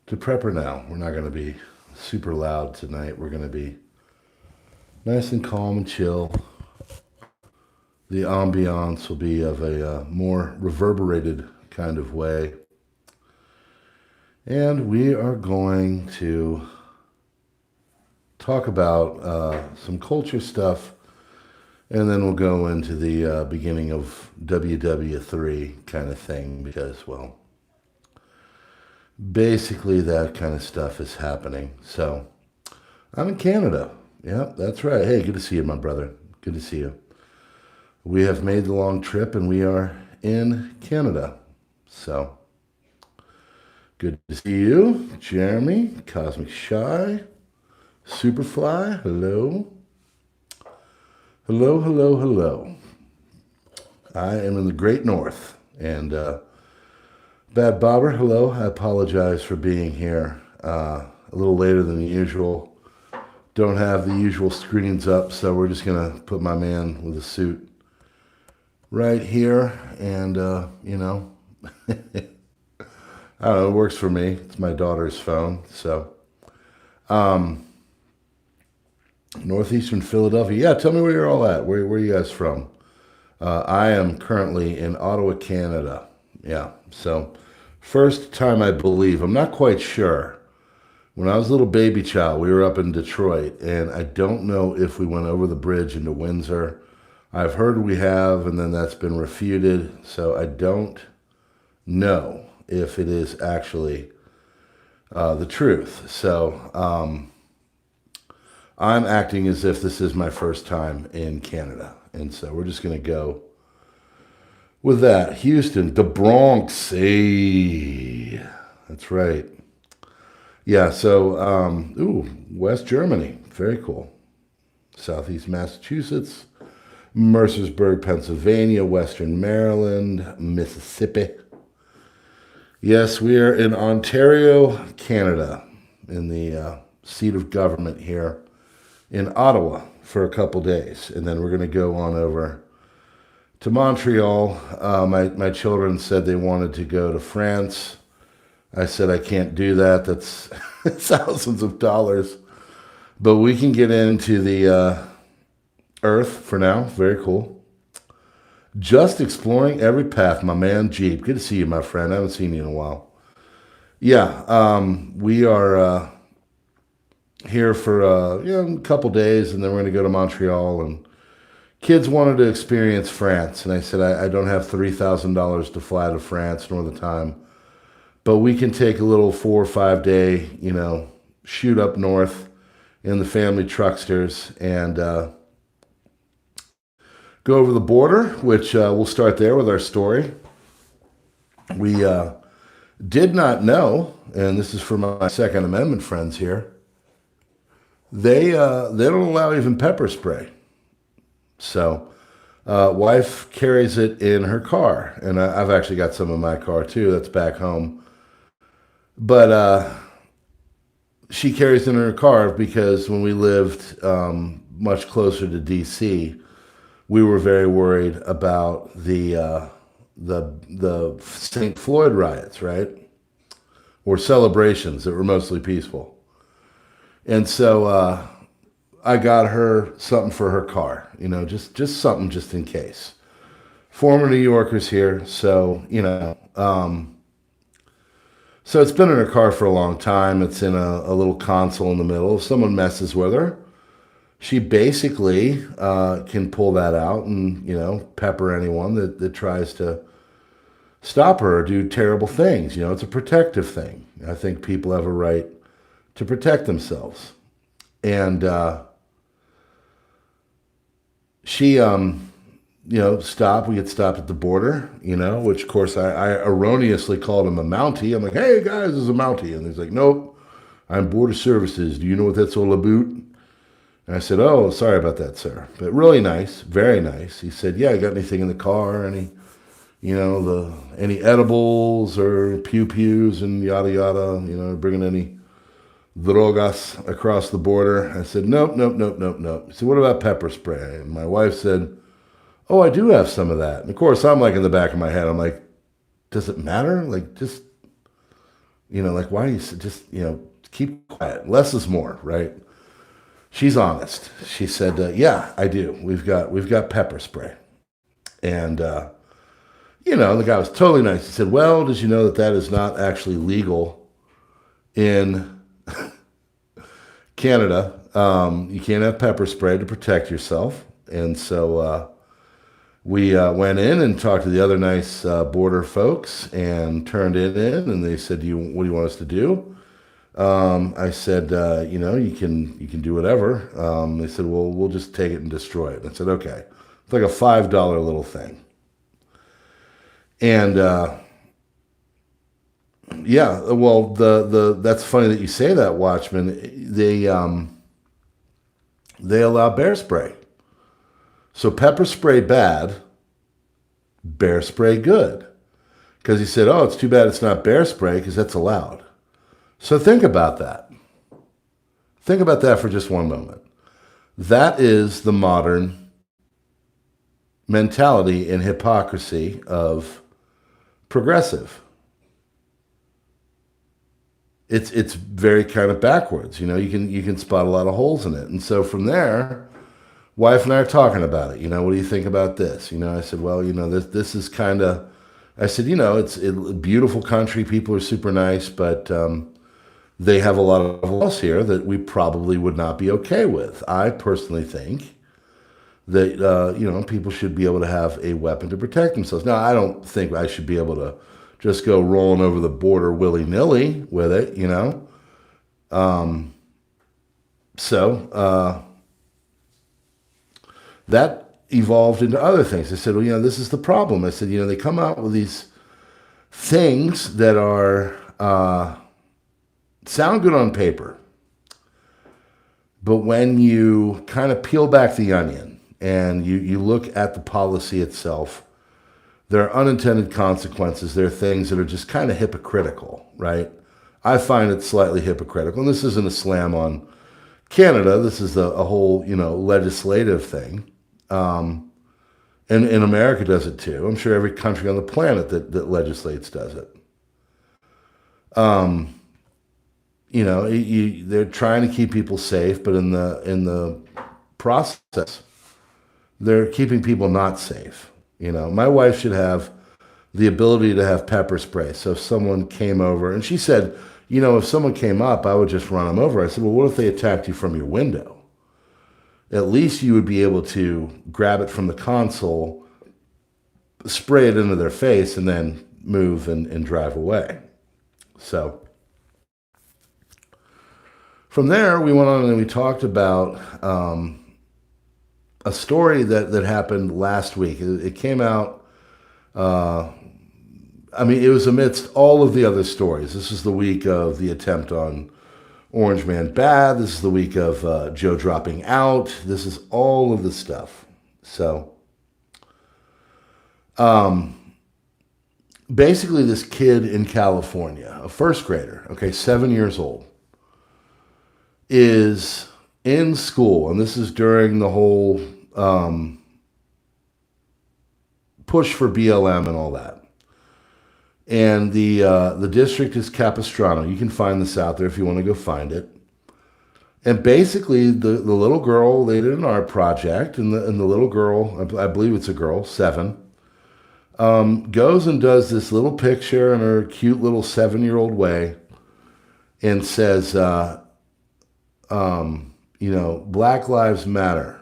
to PrepperNow. We're not going to be super loud tonight. We're going to be nice and calm and chill. The ambiance will be of a more reverberated kind of way. And we are going to talk about some culture stuff, and then we'll go into the beginning of WW3 kind of thing because, well, basically that kind of stuff is happening. So I'm in Canada. Yeah, that's right. Hey, good to see you, my brother. Good to see you. We have made the long trip and we are in Canada. So good to see you, Jeremy, Cosmic Shy, Superfly. Hello. Hello, hello, hello. I am in the Great North. And Bad Bobber, hello. I apologize for being here a little later than usual. Don't have the usual screens up, so we're just going to put my man with a suit right here. And, you know, I don't know, it works for me. It's my daughter's phone. So, Northeastern Philadelphia. Yeah, tell me where you're all at. Where are you guys from? I am currently in Ottawa, Canada. Yeah, so first time I believe, I'm not quite sure. When I was a little baby child, we were up in Detroit, and I don't know if we went over the bridge into Windsor. I've heard we have, and then that's been refuted, so I don't know if it is actually the truth. So I'm acting as if this is my first time in Canada, and so we're just going to go with that. Houston, the Bronx, hey, that's right. Yeah, so, West Germany, very cool. Southeast Massachusetts, Mercersburg, Pennsylvania, Western Maryland, Mississippi. Yes, we are in Ontario, Canada, in the seat of government here in Ottawa for a couple days. And then we're going to go on over to Montreal. My children said they wanted to go to France. I said, I can't do that. That's thousands of dollars. But we can get into the Earth for now. Very cool. Just exploring every path, my man Jeep. Good to see you, my friend. I haven't seen you in a while. Yeah, we are here for a couple days, and then we're going to go to Montreal. And kids wanted to experience France. And I said, I don't have $3,000 to fly to France nor the time. But we can take a little 4 or 5 day, shoot up north in the family trucksters and go over the border, which we'll start there with our story. We did not know, and this is for my Second Amendment friends here, they don't allow even pepper spray. So wife carries it in her car, and I've actually got some in my car too that's back home. But she carries it in her car because when we lived much closer to D.C., we were very worried about the St. Floyd riots, right? Or celebrations that were mostly peaceful. And so I got her something for her car, just something just in case. Former New Yorkers here, so, so it's been in her car for a long time. It's in a little console in the middle. If someone messes with her, she basically can pull that out and, pepper anyone that tries to stop her or do terrible things. It's a protective thing. I think people have a right to protect themselves. And she, stopped. We get stopped at the border, which, of course, I erroneously called him a Mountie. I'm like, hey, guys, this is a Mountie. And he's like, nope, I'm Border Services. Do you know what that's all about? And I said, oh, sorry about that, sir. But really nice, very nice. He said, yeah, you got anything in the car? Any edibles or pew-pews and yada, yada, bringing any drogas across the border? I said, nope. He said, what about pepper spray? And my wife said, oh, I do have some of that. And of course, I'm like in the back of my head, I'm like, does it matter? Like, just Like, why do you just, keep quiet? Less is more, right? She's honest. She said, yeah, I do. We've got pepper spray. And, the guy was totally nice. He said, well, did you know that that is not actually legal in Canada? You can't have pepper spray to protect yourself. And so we went in and talked to the other nice border folks and turned it in. And they said, what do you want us to do? I said, you can do whatever. They said, well, we'll just take it and destroy it. And I said, okay. It's like a $5 little thing. And yeah, well, that's funny that you say that, Watchman. They allow bear spray. So pepper spray bad, bear spray good. Because he said, oh, it's too bad it's not bear spray because that's allowed. So think about that. Think about that for just one moment. That is the modern mentality and hypocrisy of progressive. It's very kind of backwards. You can spot a lot of holes in it. And so from there, wife and I are talking about it. What do you think about this? I said, well, this is kind of, I said, it's a beautiful country. People are super nice, but they have a lot of laws here that we probably would not be okay with. I personally think that, people should be able to have a weapon to protect themselves. Now, I don't think I should be able to just go rolling over the border willy-nilly with it, So that evolved into other things. I said, well, this is the problem. I said, they come out with these things that are sound good on paper. But when you kind of peel back the onion and you look at the policy itself, there are unintended consequences. There are things that are just kind of hypocritical, right? I find it slightly hypocritical. And this isn't a slam on Canada. This is a whole, legislative thing. And America does it too. I'm sure every country on the planet that legislates does it. They're trying to keep people safe, but in the process, they're keeping people not safe. My wife should have the ability to have pepper spray. So if someone came over, and she said, if someone came up, I would just run them over. I said, well, what if they attacked you from your window? At least you would be able to grab it from the console, spray it into their face, and then move and drive away. So from there, we went on and we talked about a story that happened last week. It came out, it was amidst all of the other stories. This is the week of the attempt on Orange Man Bad. This is the week of Joe dropping out. This is all of the stuff. So, basically this kid in California, a first grader, 7 years old, is in school, and this is during the whole push for BLM and all that. And the district is Capistrano. You can find this out there if you want to go find it. And basically, the little girl, they did an art project, and the little girl, I believe it's a girl, 7, goes and does this little picture in her cute little 7-year-old way and says, Black Lives Matter.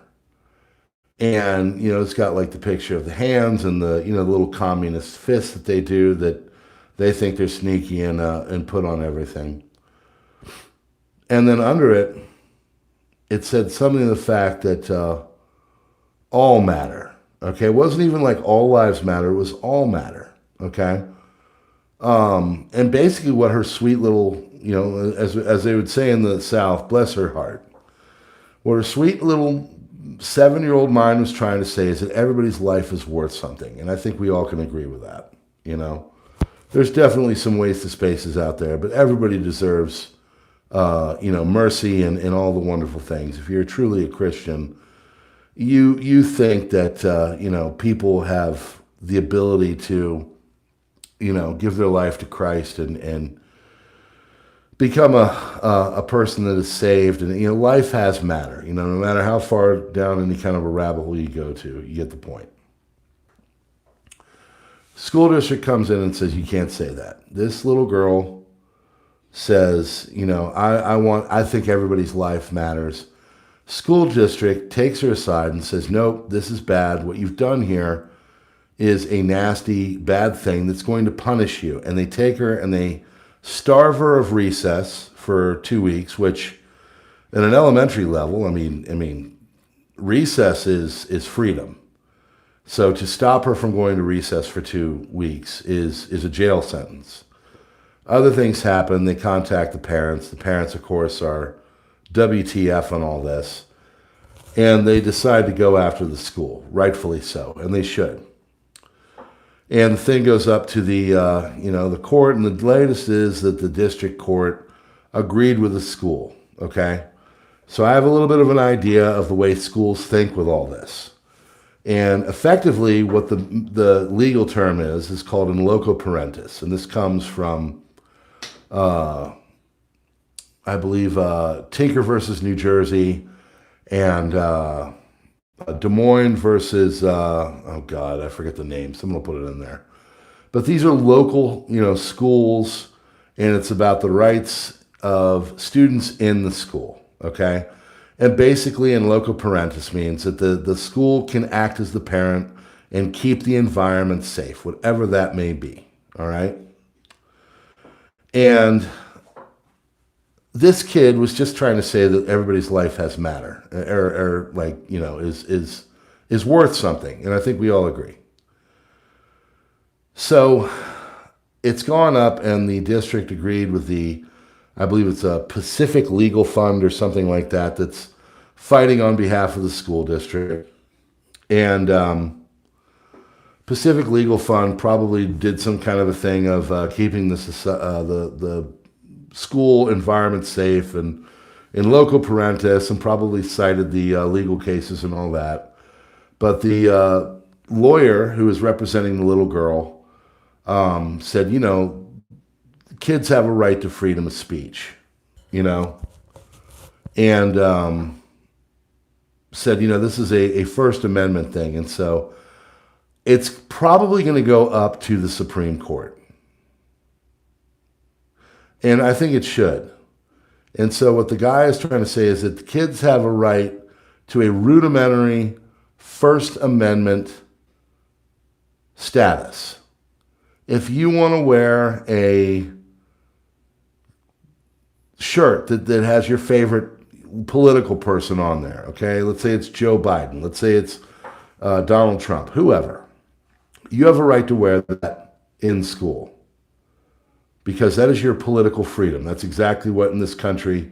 And, it's got like the picture of the hands and the little communist fists that they do that they think they're sneaky and put on everything. And then under it, it said something to the fact that all matter. It wasn't even like all lives matter. It was all matter. And basically what her sweet little, as they would say in the South, bless her heart, what her sweet little 7-year-old mind was trying to say is that everybody's life is worth something. And I think we all can agree with that. There's definitely some wasted spaces out there, but everybody deserves, mercy and all the wonderful things. If you're truly a Christian, you think that, people have the ability to, give their life to Christ and become a person that is saved. And, life has matter. No matter how far down any kind of a rabbit hole you go to, you get the point. School district comes in and says, you can't say that. This little girl says, I think everybody's life matters. School district takes her aside and says, nope, this is bad. What you've done here is a nasty, bad thing that's going to punish you. And they take her and they starve her of recess for 2 weeks, which at an elementary level, I mean, recess is freedom. So to stop her from going to recess for 2 weeks is a jail sentence. Other things happen. They contact the parents. The parents, of course, are WTF on all this. And they decide to go after the school, rightfully so, and they should. And the thing goes up to the court, and the latest is that the district court agreed with the school, okay? So I have a little bit of an idea of the way schools think with all this. And effectively, what the legal term is called in loco parentis. And this comes from, I believe, Tinker versus New Jersey and Des Moines versus, oh God, I forget the name. Someone will put it in there. But these are local, schools, and it's about the rights of students in the school, okay? And basically, in loco parentis means that the school can act as the parent and keep the environment safe, whatever that may be, all right? And this kid was just trying to say that everybody's life has matter, or is worth something, and I think we all agree. So it's gone up, and the district agreed with I believe it's a Pacific Legal Fund or something like that that's fighting on behalf of the school district. And Pacific Legal Fund probably did some kind of a thing of keeping the school environment safe and in loco parentis, and probably cited the legal cases and all that. But the lawyer who was representing the little girl said, kids have a right to freedom of speech, and said, this is a First Amendment thing. And so it's probably going to go up to the Supreme Court. And I think it should. And so what the guy is trying to say is that the kids have a right to a rudimentary First Amendment status. If you want to wear a shirt that has your favorite political person on there, okay? Let's say it's Joe Biden. Let's say it's Donald Trump, whoever. You have a right to wear that in school because that is your political freedom. That's exactly what in this country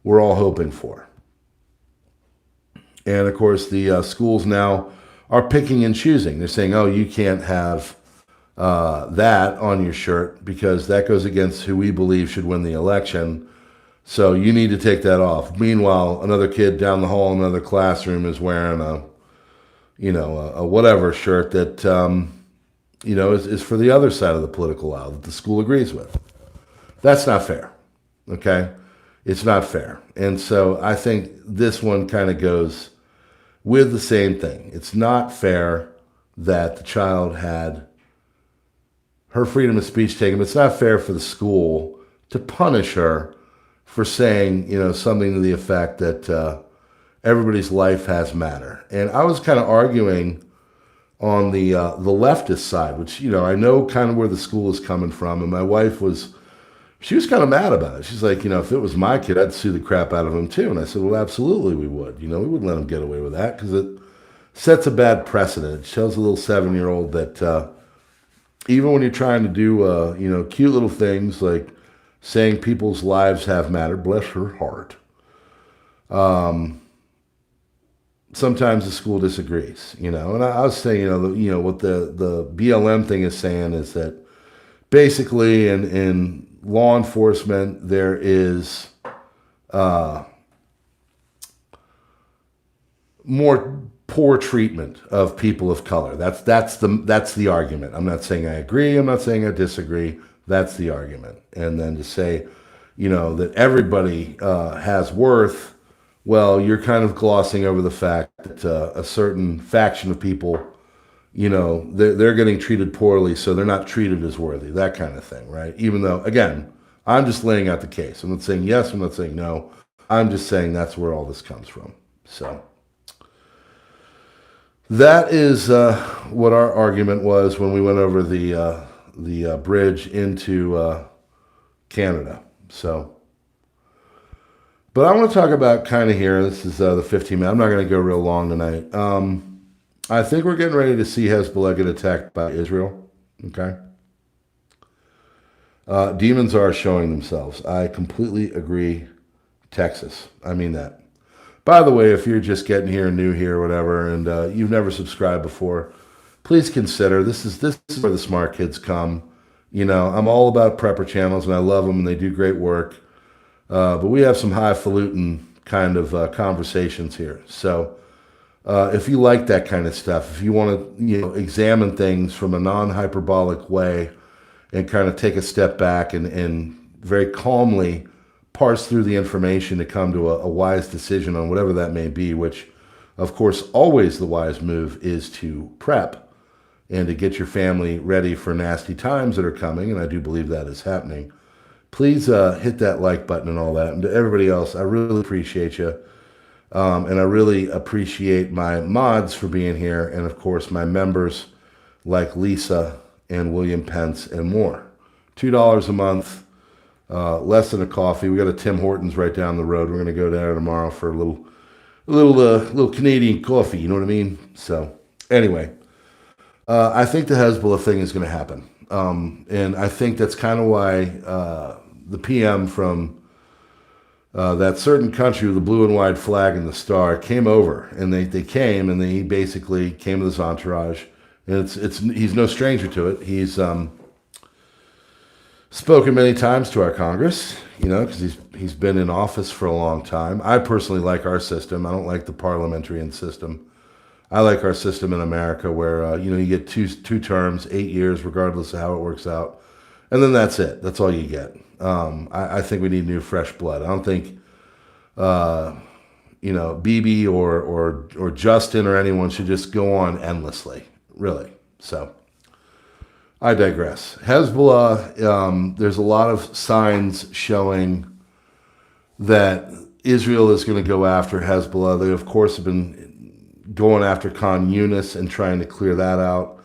we're all hoping for. And, of course, the schools now are picking and choosing. They're saying, oh, you can't have that on your shirt because that goes against who we believe should win the election. So you need to take that off. Meanwhile, another kid down the hall in another classroom is wearing a whatever shirt that, is for the other side of the political aisle that the school agrees with. That's not fair, okay? It's not fair. And so I think this one kind of goes with the same thing. It's not fair that the child had her freedom of speech taken, but it's not fair for the school to punish her for saying, something to the effect that everybody's life has matter. And I was kind of arguing on the leftist side, which, I know kind of where the school is coming from. And my wife she was kind of mad about it. She's like, if it was my kid, I'd sue the crap out of him too. And I said, well, absolutely we would. We wouldn't let him get away with that because it sets a bad precedent. It shows a little 7-year-old that even when you're trying to do, cute little things like saying people's lives have matter, bless her heart, sometimes the school disagrees, And I was saying, what the BLM thing is saying is that basically in law enforcement there is more poor treatment of people of color. That's the argument. I'm not saying I agree. I'm not saying I disagree. That's the argument. And then to say, that everybody has worth, well, you're kind of glossing over the fact that a certain faction of people, they're getting treated poorly, so they're not treated as worthy, that kind of thing, right? Even though, again, I'm just laying out the case. I'm not saying yes, I'm not saying no. I'm just saying that's where all this comes from. So that is what our argument was when we went over the bridge into Canada. So, but I want to talk about kind of here. This is the 15 minute. I'm not going to go real long tonight. I think we're getting ready to see Hezbollah get attacked by Israel. Okay. Demons are showing themselves. I completely agree. Texas. I mean that. By the way, if you're just getting here, new here, whatever, and you've never subscribed before, please consider. This is where the smart kids come. I'm all about prepper channels, and I love them, and they do great work. But we have some highfalutin kind of conversations here. So if you like that kind of stuff, if you want to examine things from a non-hyperbolic way and kind of take a step back and very calmly parse through the information to come to a wise decision on whatever that may be, which, of course, always the wise move is to prep and to get your family ready for nasty times that are coming, and I do believe that is happening. Please hit that like button and all that. And to everybody else, I really appreciate you. And I really appreciate my mods for being here, and, of course, my members like Lisa and William Pence and more. $2 a month. Less than a coffee. We got a Tim Hortons right down the road. We're going to go down tomorrow for a little Canadian coffee. You know what I mean? So anyway, I think the Hezbollah thing is going to happen, and I think that's kind of why the PM from that certain country with the blue and white flag and the star came over, and they came and he basically came with his entourage, and he's no stranger to it. He's spoken many times to our Congress, because he's been in office for a long time. I personally like our system. I don't like the parliamentarian system. I like our system in America where, you get two terms, 8 years, regardless of how it works out. And then that's it. That's all you get. I think we need new, fresh blood. I don't think, Bibi or Justin or anyone should just go on endlessly, really. So I digress. Hezbollah, there's a lot of signs showing that Israel is going to go after Hezbollah. They, of course, have been going after Khan Yunis and trying to clear that out.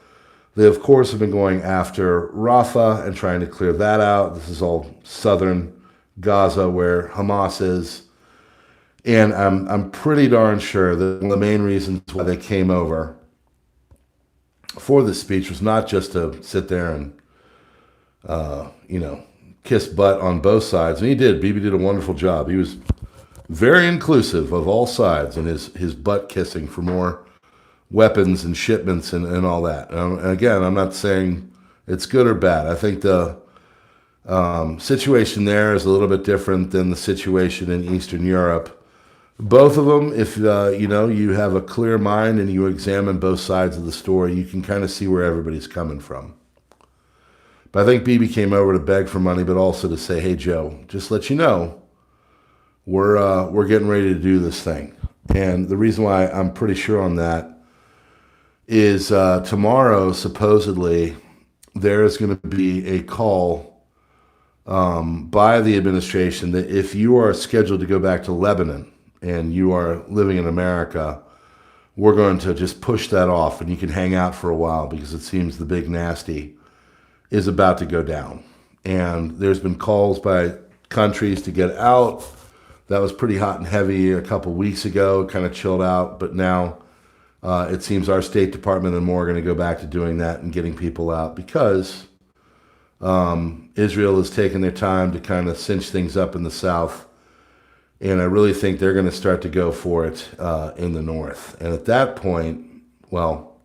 They, of course, have been going after Rafah and trying to clear that out. This is all southern Gaza where Hamas is. And I'm pretty darn sure that one of the main reasons why they came over for this speech was not just to sit there and, kiss butt on both sides. And he did. Bibi did a wonderful job. He was very inclusive of all sides in his butt kissing for more weapons and shipments and all that. And again, I'm not saying it's good or bad. I think the situation there is a little bit different than the situation in Eastern Europe. Both of them, if you have a clear mind and you examine both sides of the story, you can kind of see where everybody's coming from. But I think Bibi came over to beg for money, but also to say, "Hey Joe, just let you know, we're getting ready to do this thing." And the reason why I'm pretty sure on that is tomorrow, supposedly, there is going to be a call by the administration that if you are scheduled to go back to Lebanon and you are living in America, we're going to just push that off and you can hang out for a while because it seems the big nasty is about to go down. And there's been calls by countries to get out. That was pretty hot and heavy a couple weeks ago, kind of chilled out, but now it seems our State Department and more are going to go back to doing that and getting people out because Israel has taken their time to kind of cinch things up in the south. And I really think they're going to start to go for it in the north. And at that point, well,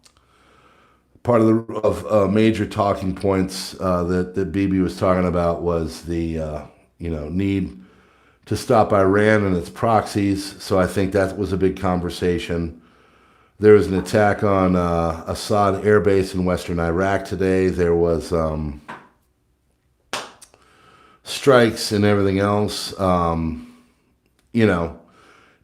part of major talking points that Bibi was talking about was the need to stop Iran and its proxies. So I think that was a big conversation. There was an attack on Assad Air Base in western Iraq today. There was strikes and everything else, you know,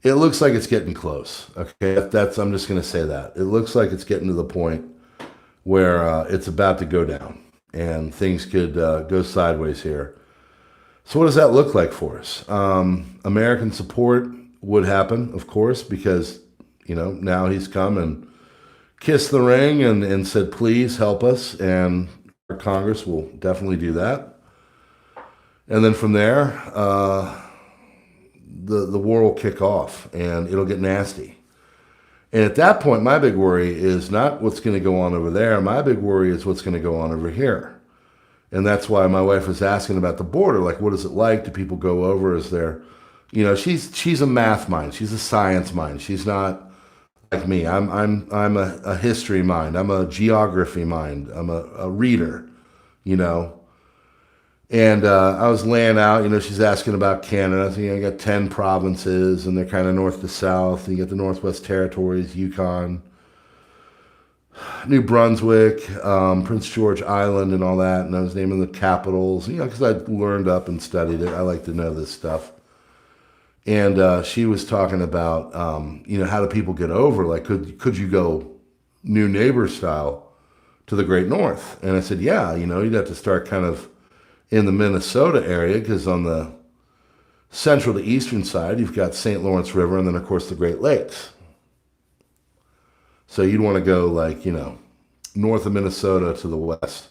it looks like it's getting close. Okay, I'm just going to say that it looks like it's getting to the point where it's about to go down, and things could go sideways here. So what does that look like for us? American support would happen, of course, because, you know, now he's come and kissed the ring and said, please help us. And our Congress will definitely do that. And then from there, the war will kick off and it'll get nasty. And at that point, my big worry is not what's going to go on over there. My big worry is what's going to go on over here. And that's why my wife was asking about the border. Like, what is it like? Do people go over? Is there, you know, she's a math mind. She's a science mind. She's not like me. I'm a history mind. I'm a geography mind. I'm a reader, you know. And I was laying out, you know, she's asking about Canada. So, you know, you got 10 provinces, and they're kind of north to south. And you got the Northwest Territories, Yukon, New Brunswick, Prince George Island, and all that. And I was naming the capitals, you know, because I learned up and studied it. I like to know this stuff. And she was talking about, you know, how do people get over? Like, could you go new neighbor style to the Great North? And I said, yeah, you know, you'd have to start kind of in the Minnesota area, because on the central to eastern side, you've got St. Lawrence River, and then, of course, the Great Lakes. So you'd want to go, like, you know, north of Minnesota to the west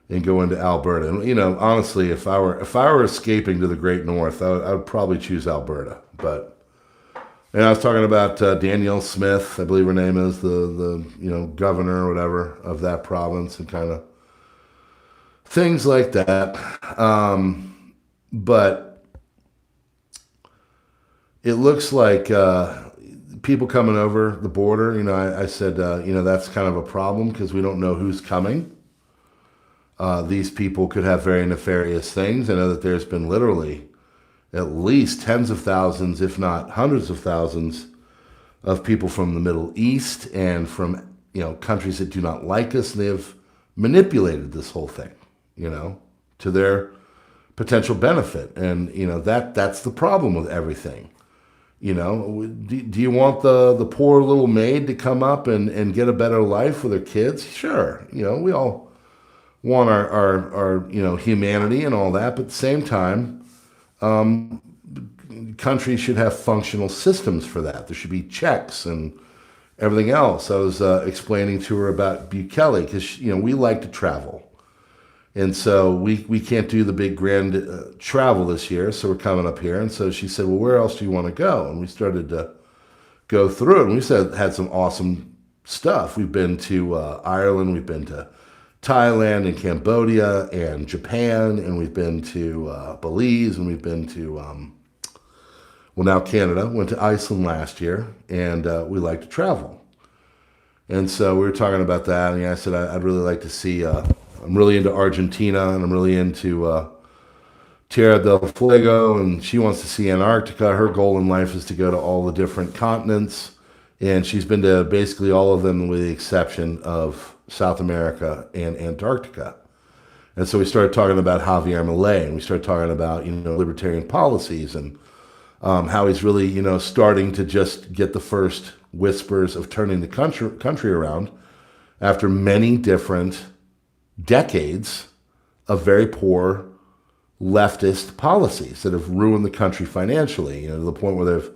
and go into Alberta. And, you know, honestly, if I were escaping to the Great North, I would probably choose Alberta. But, and I was talking about Danielle Smith, I believe her name is, the you know, governor or whatever of that province, and kind of things like that. But it looks like people coming over the border, you know, I said, you know, that's kind of a problem because we don't know who's coming. These people could have very nefarious things. I know that there's been literally at least tens of thousands, if not hundreds of thousands, of people from the Middle East and from, you know, countries that do not like us. And they have manipulated this whole thing, you know, to their potential benefit. And, you know, that's the problem with everything. You know, do you want the poor little maid to come up and get a better life for their kids? Sure. You know, we all want our you know, humanity and all that. But at the same time, countries should have functional systems for that. There should be checks and everything else. I was explaining to her about Bukele because, you know, we like to travel. And so we can't do the big grand travel this year, so we're coming up here. And so she said, well, where else do you want to go? And we started to go through it, and we had some awesome stuff. We've been to Ireland, we've been to Thailand and Cambodia and Japan, and we've been to Belize, and we've been to, well, now Canada. Went to Iceland last year, and we like to travel. And so we were talking about that, and I said, I'd really like to see... I'm really into Argentina, and I'm really into Tierra del Fuego, and she wants to see Antarctica. Her goal in life is to go to all the different continents, and she's been to basically all of them with the exception of South America and Antarctica. And so we started talking about Javier Milei, and we started talking about, you know, libertarian policies and how he's really, you know, starting to just get the first whispers of turning the country around after many different decades of very poor leftist policies that have ruined the country financially, you know, to the point where they've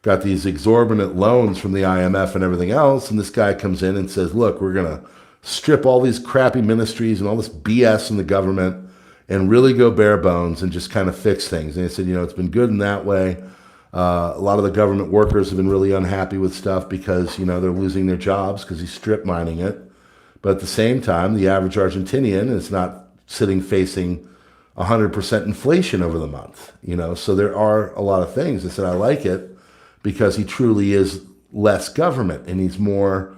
got these exorbitant loans from the IMF and everything else. And this guy comes in and says, look, we're going to strip all these crappy ministries and all this BS in the government and really go bare bones and just kind of fix things. And he said, you know, it's been good in that way. A lot of the government workers have been really unhappy with stuff because, you know, they're losing their jobs because he's strip mining it. But at the same time, the average Argentinian is not sitting facing 100% inflation over the month, you know. So there are a lot of things. I said, I like it because he truly is less government, and he's more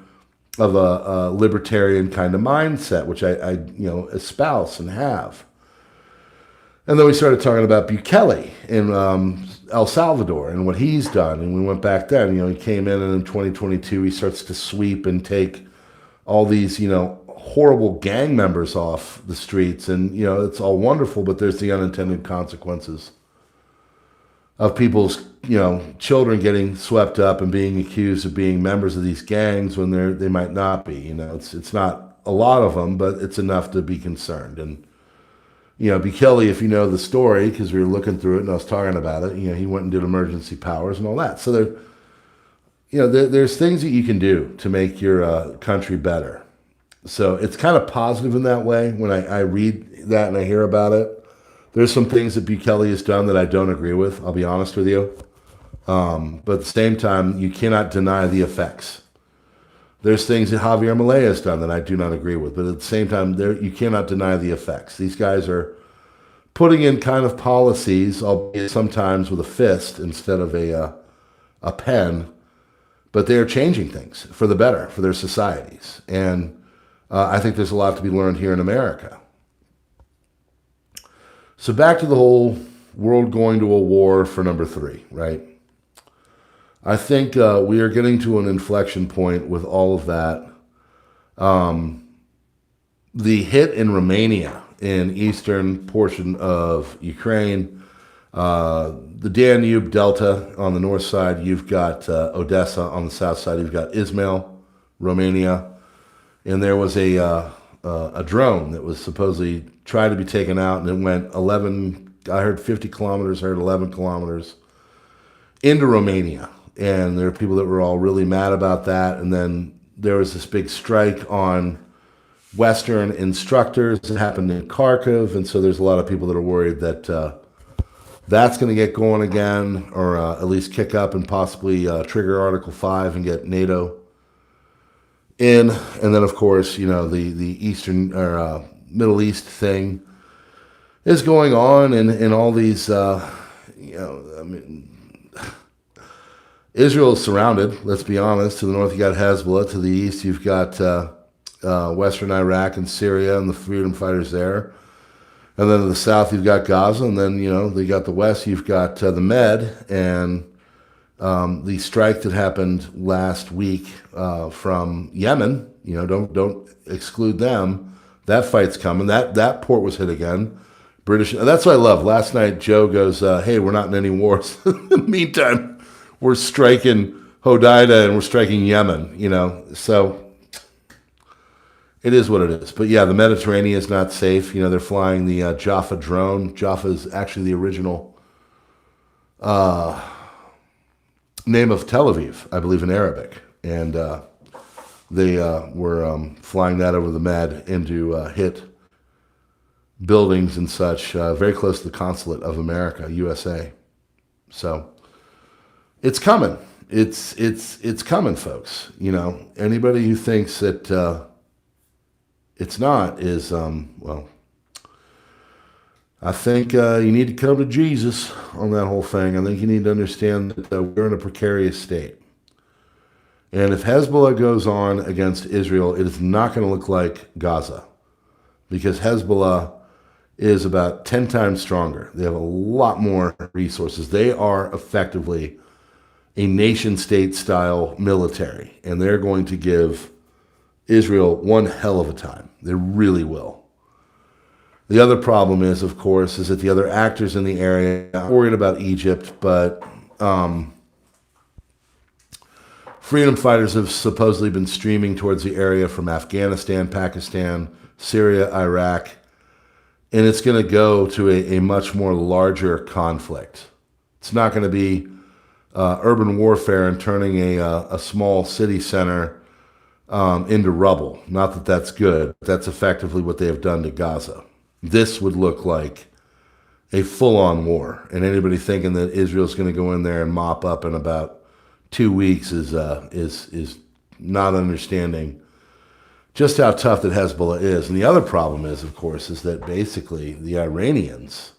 of a libertarian kind of mindset, which I you know, espouse and have. And then we started talking about Bukele in El Salvador and what he's done. And we went back then, you know, he came in, and in 2022, he starts to sweep and take all these, you know, horrible gang members off the streets, and it's all wonderful, but there's the unintended consequences of people's children getting swept up and being accused of being members of these gangs when they might not be. It's not a lot of them, but it's enough to be concerned. And B. Kelly, if you know the story, because we were looking through it and I was talking about it, he went and did emergency powers and all that. So there's things that you can do to make your country better. So it's kind of positive in that way. When I read that and I hear about it, there's some things that B. Kelly has done that I don't agree with, I'll be honest with you. But at the same time, you cannot deny the effects. There's things that Javier Milei has done that I do not agree with, but at the same time, you cannot deny the effects. These guys are putting in kind of policies, albeit sometimes with a fist instead of a pen, but they are changing things for the better for their societies. And I think there's a lot to be learned here in America. So back to the whole world going to a war for number 3, right? I think we are getting to an inflection point with all of that. The hit in Romania, in eastern portion of Ukraine, the Danube Delta on the north side, you've got Odessa on the south side, you've got Izmail, Romania, and there was a drone that was supposedly tried to be taken out, and it went 11, I heard 50 kilometers, I heard 11 kilometers into Romania. And there are people that were all really mad about that. And then there was this big strike on Western instructors. It happened in Kharkiv. And so there's a lot of people that are worried that that's going to get going again, or at least kick up and possibly trigger Article 5 and get NATO in. And then, of course, the Eastern or Middle East thing is going on, and all these, Israel is surrounded, let's be honest. To the north, you got Hezbollah. To the east, you've got Western Iraq and Syria and the freedom fighters there. And then to the south, you've got Gaza. And then, they got the west, you've got the Med and the strike that happened last week from Yemen. Don't exclude them. That fight's coming. That port was hit again. British. That's what I love. Last night, Joe goes, hey, we're not in any wars. In the meantime, we're striking Hodeida and we're striking Yemen, so it is what it is. But yeah, the Mediterranean is not safe. They're flying the Jaffa drone. Jaffa is actually the original name of Tel Aviv, I believe, in Arabic. And they were flying that over the Med into hit buildings and such, very close to the consulate of America, USA. So it's coming. It's coming, folks. Anybody who thinks that it's not is, well, I think you need to come to Jesus on that whole thing. I think you need to understand that we're in a precarious state. And if Hezbollah goes on against Israel, it is not going to look like Gaza, because Hezbollah is about 10 times stronger. They have a lot more resources. They are effectively a nation-state style military, and they're going to give Israel one hell of a time. They really will. The other problem is, of course, is that the other actors in the area are worried about Egypt, but freedom fighters have supposedly been streaming towards the area from Afghanistan, Pakistan, Syria, Iraq, and it's going to go to a much more larger conflict. It's not going to be urban warfare and turning a small city center into rubble. Not that that's good. That's effectively what they have done to Gaza. This would look like a full-on war. And anybody thinking that Israel's going to go in there and mop up in about 2 weeks is not understanding just how tough that Hezbollah is. And the other problem is, of course, is that basically the Iranians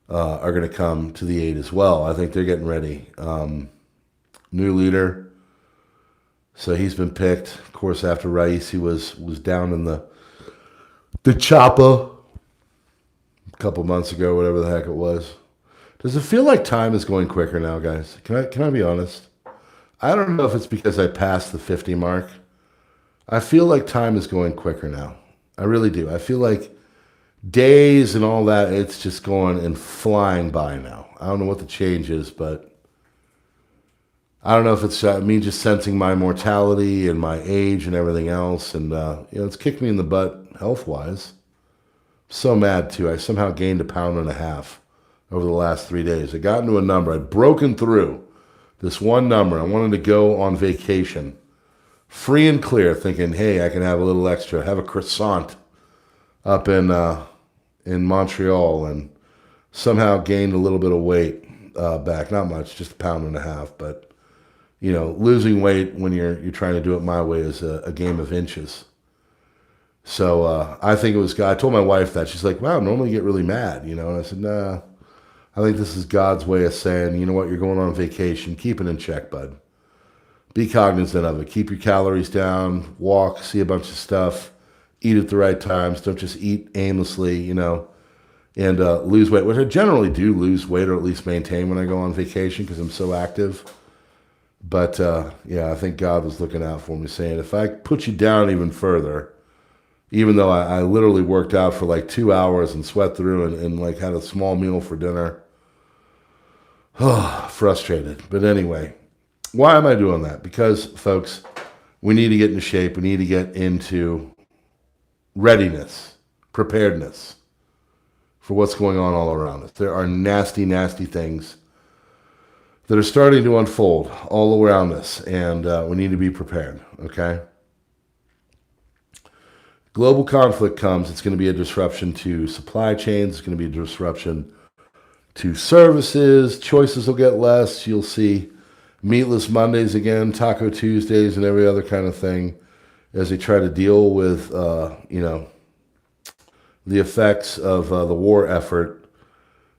are going to come to the aid as well. I think they're getting ready. New leader. So he's been picked. Of course, after Raisi was down in the chopper a couple months ago, whatever the heck it was. Does it feel like time is going quicker now, guys? Can I be honest? I don't know if it's because I passed the 50 mark. I feel like time is going quicker now. I really do. I feel like days and all that, it's just going and flying by now. I don't know what the change is, but I don't know if it's me just sensing my mortality and my age and everything else. And, it's kicked me in the butt health-wise. So mad, too. I somehow gained 1.5 pounds over the last 3 days. I got into a number. I'd broken through this one number. I wanted to go on vacation, free and clear, thinking, hey, I can have a little extra, have a croissant up in Montreal, and somehow gained a little bit of weight back. Not much, just 1.5 pounds, but losing weight when you're trying to do it my way is a game of inches. So I think it was God. I told my wife that. She's like, wow, normally you get really mad, and I said, nah, I think this is God's way of saying, you know what, you're going on vacation, keep it in check, bud. Be cognizant of it. Keep your calories down, walk, see a bunch of stuff, eat at the right times. Don't just eat aimlessly, and lose weight, which I generally do lose weight or at least maintain when I go on vacation because I'm so active. But, I think God was looking out for me, saying, if I put you down even further, even though I literally worked out for like 2 hours and sweat through and like had a small meal for dinner, frustrated. But anyway, why am I doing that? Because, folks, we need to get into shape. We need to get into readiness, preparedness for what's going on all around us. There are nasty, nasty things that are starting to unfold all around us, and we need to be prepared, okay? Global conflict comes, it's going to be a disruption to supply chains, it's going to be a disruption to services, choices will get less, you'll see meatless Mondays again, Taco Tuesdays, and every other kind of thing as they try to deal with, the effects of the war effort.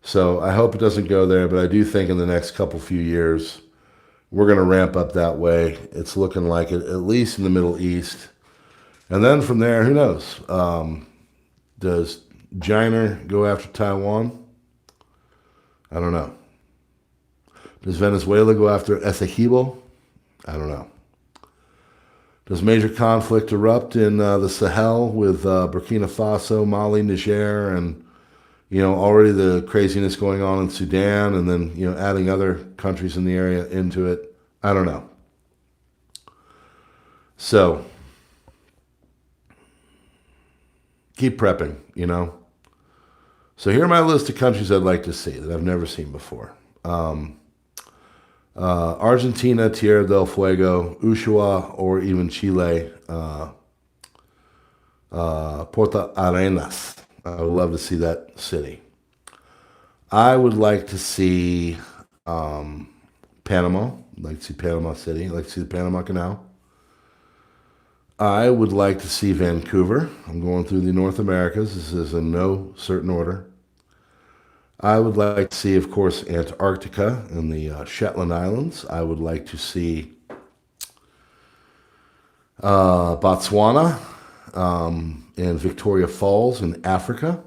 So I hope it doesn't go there, but I do think in the next few years, we're going to ramp up that way. It's looking like it, at least in the Middle East. And then from there, who knows? Does China go after Taiwan? I don't know. Does Venezuela go after Essequibo? I don't know. Does major conflict erupt in the Sahel with Burkina Faso, Mali, Niger, and already the craziness going on in Sudan, and then adding other countries in the area into it? I don't know. So keep prepping, So here are my list of countries I'd like to see that I've never seen before. Argentina, Tierra del Fuego, Ushuaia, or even Chile, Punta Arenas. I would love to see that city. I would like to see Panama. I'd like to see Panama City. I'd like to see the Panama Canal. I would like to see Vancouver. I'm going through the North Americas. This is in no certain order. I would like to see, of course, Antarctica and the Shetland Islands. I would like to see Botswana and Victoria Falls in Africa.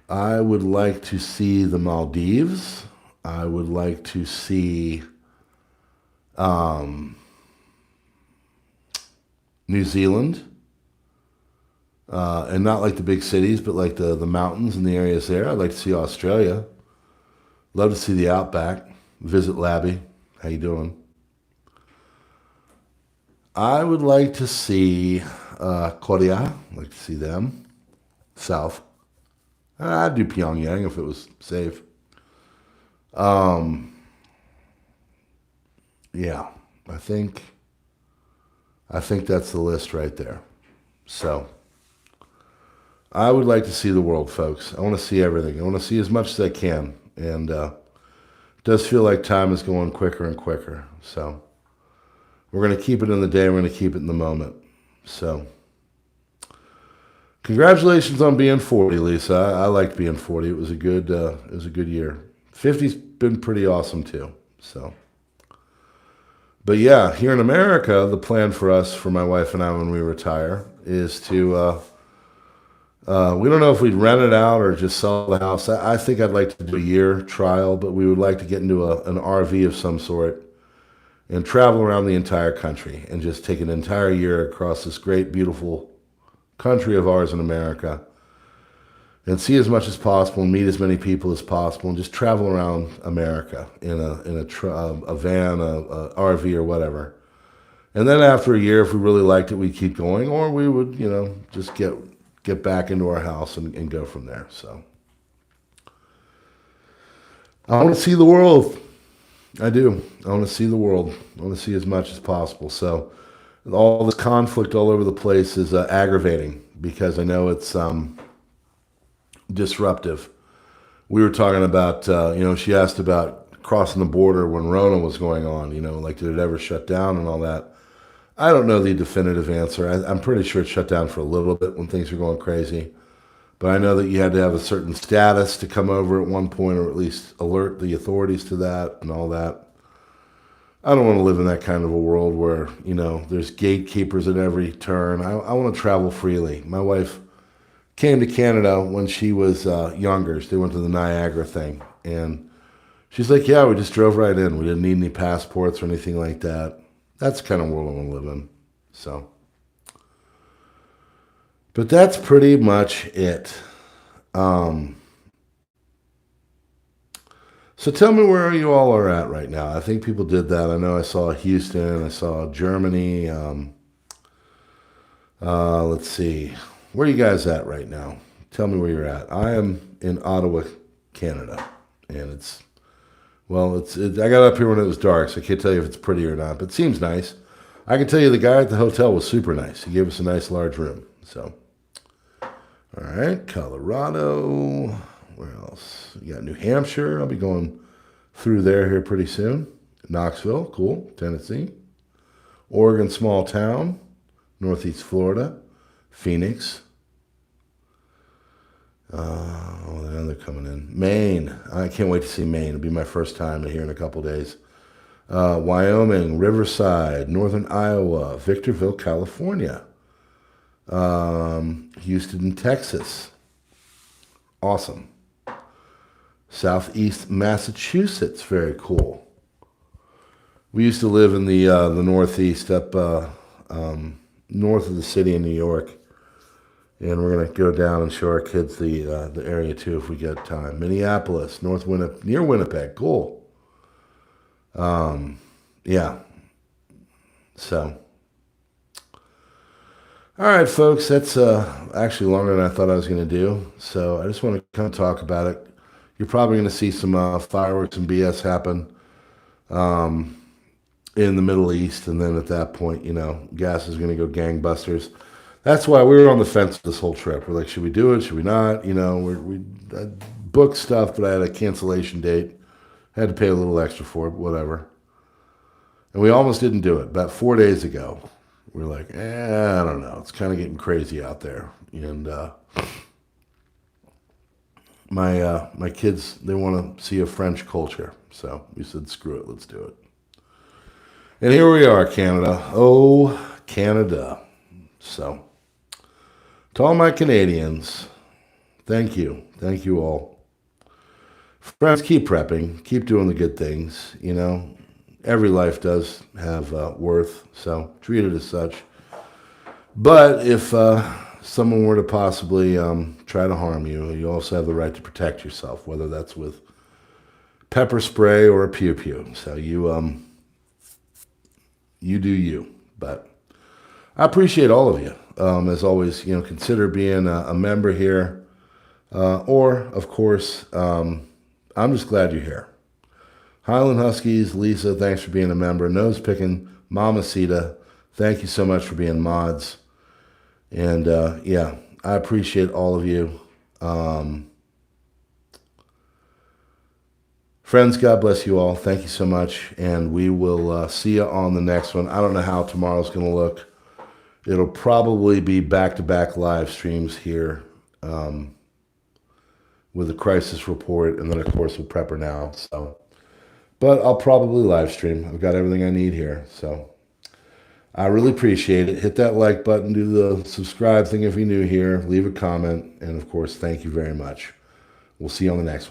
I would like to see the Maldives. I would like to see New Zealand. And not like the big cities, but like the mountains and the areas there. I'd like to see Australia. Love to see the Outback. Visit Labby. How you doing? I would like to see Korea. I'd like to see them. South. I'd do Pyongyang if it was safe. Yeah, I think that's the list right there. So I would like to see the world, folks. I want to see everything. I want to see as much as I can. And it does feel like time is going quicker and quicker. So we're going to keep it in the day. We're going to keep it in the moment. So congratulations on being 40, Lisa. I liked being 40. It was a good year. 50's been pretty awesome too. So, but yeah, here in America, the plan for us, for my wife and I, when we retire, is to we don't know if we'd rent it out or just sell the house. I think I'd like to do a year trial, but we would like to get into an RV of some sort and travel around the entire country and just take an entire year across this great, beautiful country of ours in America and see as much as possible and meet as many people as possible and just travel around America in a van, a RV or whatever. And then after a year, if we really liked it, we'd keep going, or we would, just get back into our house and go from there. So I want to see the world. I do. I want to see the world. I want to see as much as possible. So all this conflict all over the place is aggravating because I know it's disruptive. We were talking about, she asked about crossing the border when Rona was going on, like did it ever shut down and all that. I don't know the definitive answer. I'm pretty sure it shut down for a little bit when things were going crazy. But I know that you had to have a certain status to come over at one point, or at least alert the authorities to that and all that. I don't want to live in that kind of a world where, there's gatekeepers at every turn. I want to travel freely. My wife came to Canada when she was younger. They went to the Niagara thing. And she's like, yeah, we just drove right in. We didn't need any passports or anything like that. That's the kind of world I want to live in. So, but that's pretty much it. So tell me where you all are at right now. I think people did that. I know I saw Houston. I saw Germany. Let's see. Where are you guys at right now? Tell me where you're at. I am in Ottawa, Canada. And I got up here when it was dark, so I can't tell you if it's pretty or not, but it seems nice. I can tell you the guy at the hotel was super nice. He gave us a nice large room. So, all right, Colorado. Where else? You got New Hampshire. I'll be going through there here pretty soon. Knoxville, cool. Tennessee. Oregon, small town. Northeast Florida. Phoenix. They're coming in. Maine. I can't wait to see Maine. It'll be my first time here in a couple days. Wyoming, Riverside, Northern Iowa, Victorville, California. Houston, Texas. Awesome. Southeast Massachusetts. Very cool. We used to live in the Northeast up north of the city in New York. And we're going to go down and show our kids the area, too, if we get time. Minneapolis, near Winnipeg. Cool. Yeah. So. All right, folks. That's actually longer than I thought I was going to do. So I just want to kind of talk about it. You're probably going to see some fireworks and BS happen in the Middle East. And then at that point, gas is going to go gangbusters. That's why we were on the fence this whole trip. We're like, should we do it? Should we not? We booked stuff, but I had a cancellation date. Had to pay a little extra for it, whatever. And we almost didn't do it. About 4 days ago, we were like, I don't know. It's kind of getting crazy out there. And my kids, they want to see a French culture. So we said, screw it, let's do it. And here we are, Canada. Oh, Canada. So, to all my Canadians, thank you. Thank you all. Friends, keep prepping. Keep doing the good things. Every life does have worth, so treat it as such. But if someone were to possibly try to harm you, you also have the right to protect yourself, whether that's with pepper spray or a pew-pew. So you do you. But I appreciate all of you. As always, consider being a member here. Or, of course, I'm just glad you're here. Highland Huskies, Lisa, thanks for being a member. Nose Picking, Mama Sita, thank you so much for being mods. And, I appreciate all of you. Friends, God bless you all. Thank you so much. And we will see you on the next one. I don't know how tomorrow's going to look. It'll probably be back-to-back live streams here with the crisis report and then, of course, with PrepperNow. So, but I'll probably live stream. I've got everything I need here. So I really appreciate it. Hit that like button. Do the subscribe thing if you're new here. Leave a comment. And, of course, thank you very much. We'll see you on the next one.